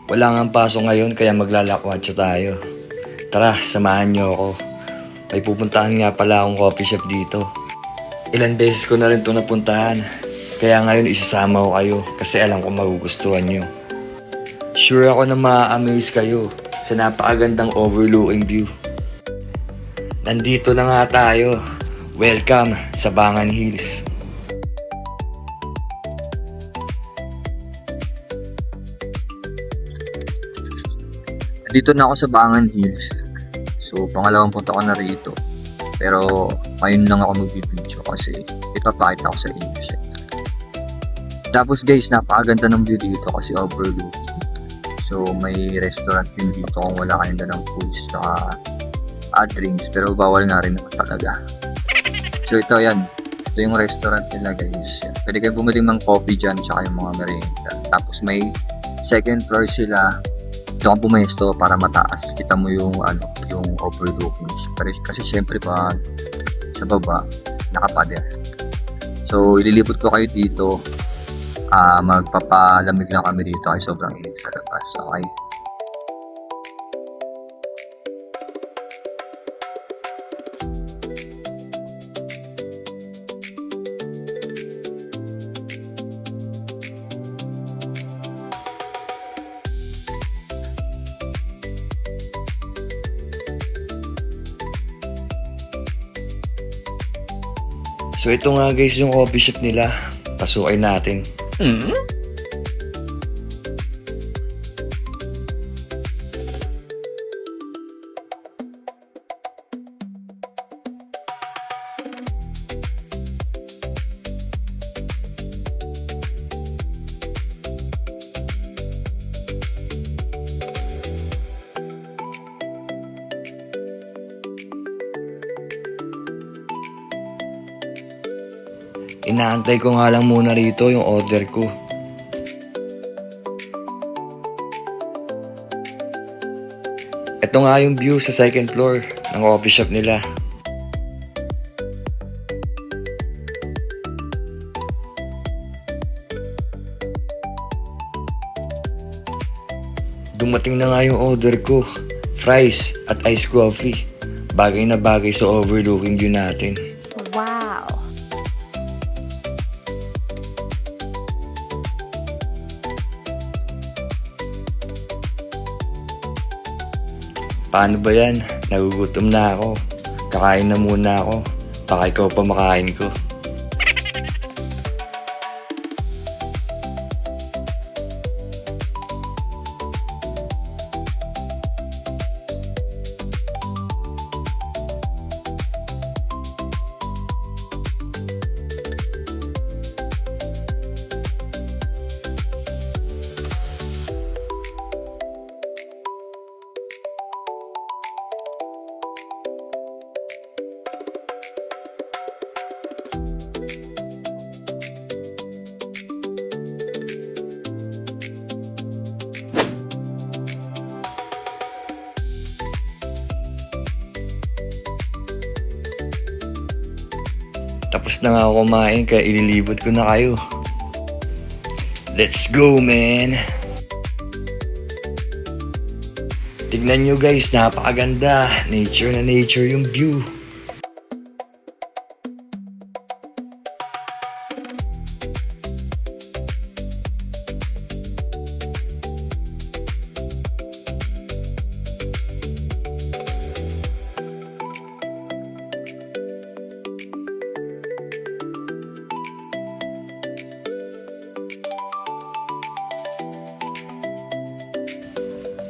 Wala nga pasok ngayon kaya maglalakwatsa tayo. Tara, samahan niyo ako. May pupuntahan nga pala akong coffee shop dito. Ilan beses ko na rin ito napuntahan. Kaya ngayon isasama ko kayo kasi alam ko magugustuhan niyo. Sure ako na ma-amaze kayo sa napakagandang overlooking view. Nandito na nga tayo. Welcome sa Bangan Hills. Dito na ako sa Bangan Hills. So, pangalawang punta ko na rito. Pero, ngayon lang ako magbibideo kasi ipapakita ko sa inyo siya. Tapos guys, napakaganda ng view dito kasi overlooking. So, may restaurant din dito kung wala kayong dalang foods sa drinks. Pero bawal nga rin naman talaga. So, ito yan. Ito yung restaurant nila guys. Pwede kayo bumili ng coffee dyan tsaka yung mga merienda. Tapos may second floor sila. Ito kang pumesto para mataas. Kita mo yung yung overlooking. Kasi syempre pa sa baba nakapader. So ililipot ko kayo dito. Magpapalamig lang kami dito kasi sobrang init sa labas. Okay. So ito nga guys yung coffee shop nila. Pasukin natin. Inaantay ko nga lang muna rito yung order ko. Ito nga yung view sa second floor ng coffee shop nila. Dumating na nga yung order ko. Fries at iced coffee. Bagay na bagay sa overlooking view natin. Wow! Paano ba yan? Nagugutom na ako. Kakain na muna ako. Baka ikaw pa makain ko. Tapos na nga ako kumain kaya ililibot ko na kayo. Let's go, man! Tignan nyo guys, napakaganda. Nature na nature yung view.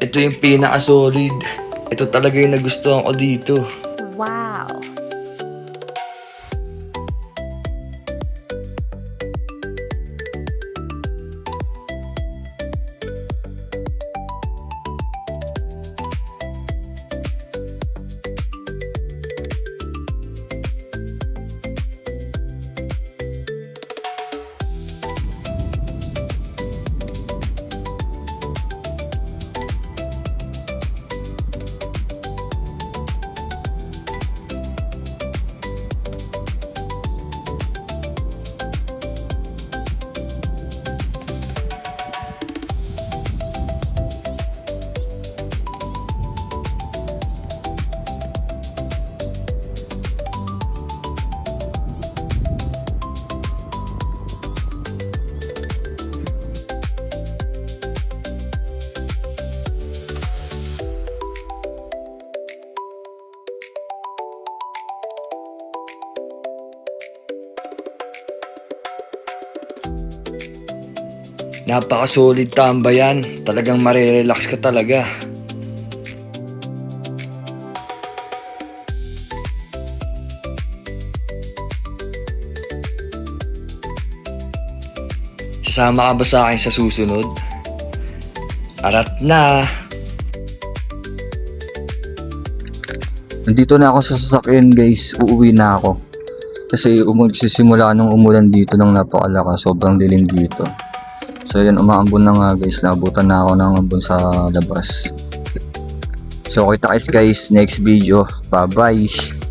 Ito yung pinaka-solid. Ito talaga yung nagustuhan ko dito. Wow! Napaka-solid tambayan. Talagang marirelax ka talaga. Sasama ka ba sa akin sa susunod? Arat na! Nandito na ako sa sasakyan guys, uuwi na ako. Kasi magsisimula nung umulan dito ng napakalakas, sobrang dilim dito. So yun, umaambon na nga guys, naabutan na ako ng ambon sa labas. So kita guys next video, bye bye!